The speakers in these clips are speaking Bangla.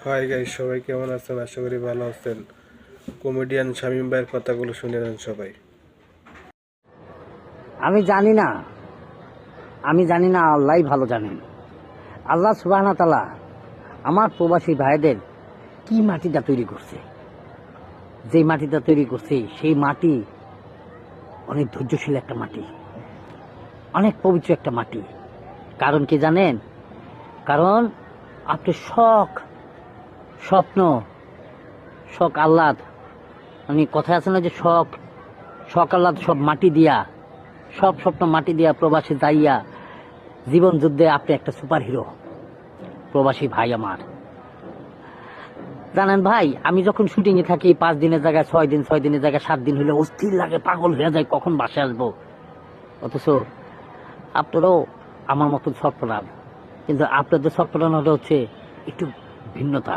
হাই গাইস, সবাই কেমন আছেন? আশা করি ভালো আছেন। কমেডিয়ান শামীম ভাইয়ের কথাগুলো শুনে নেন সবাই। আমি জানি না আল্লাহ ভালো জানেন। আল্লাহ সুবহানাহু ওয়া তাআলা আমার প্রবাসী ভাইদের কি মাটিটা তৈরি করছে, যে মাটিটা তৈরি করছে সেই মাটি অনেক ধৈর্যশীল একটা মাটি, অনেক পবিত্র একটা মাটি। কারণ কি জানেন? কারণ আপনি স্বপ্ন শখ আহ্লাদ, মানে কথা আছে না যে শখ আহ্লাদ সব মাটি দিয়া, সব স্বপ্ন মাটি দিয়া প্রবাসী যাইয়া জীবন যুদ্ধে আপনি একটা সুপার হিরো। প্রবাসী ভাই আমার, জানেন ভাই, আমি যখন শুটিংয়ে থাকি 5 দিনের জায়গায় 6 দিন, 6 দিনের জায়গায় 7 দিন হলে অস্থির লাগে, পাগল হয়ে যায় কখন বাসে আসবো। অথচ আপনারও আমার মতন ছটফটান, কিন্তু আপনাদের ছটফটানোটা হচ্ছে একটু ভিন্নতা।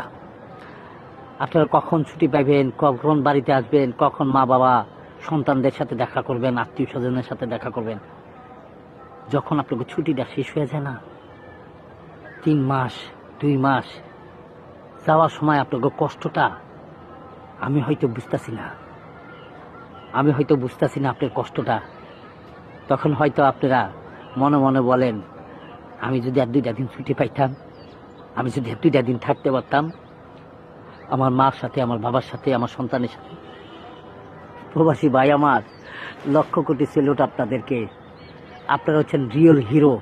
আপনারা কখন ছুটি পাইবেন, কখন বাড়িতে আসবেন, কখন মা বাবা সন্তানদের সাথে দেখা করবেন, আত্মীয় স্বজনের সাথে দেখা করবেন। যখন আপনাকে ছুটিটা শেষ হয়ে যায় না, 3 মাস 2 মাস যাওয়ার সময় আপনাকে কষ্টটা আমি হয়তো বুঝতেছি না আপনার কষ্টটা। তখন হয়তো আপনারা মনে মনে বলেন, আমি যদি আর 2টা দিন ছুটি পাইতাম, আমি যদি আর 2টা দিন থাকতে পারতাম আমার মার সাথে, আমার বাবার সাথে, আমার সন্তানের সাথে। প্রবাসী ভাই আমার, লক্ষ কোটি সেলুট আপনাদেরকে। আপনারা হচ্ছেন রিয়েল হিরো।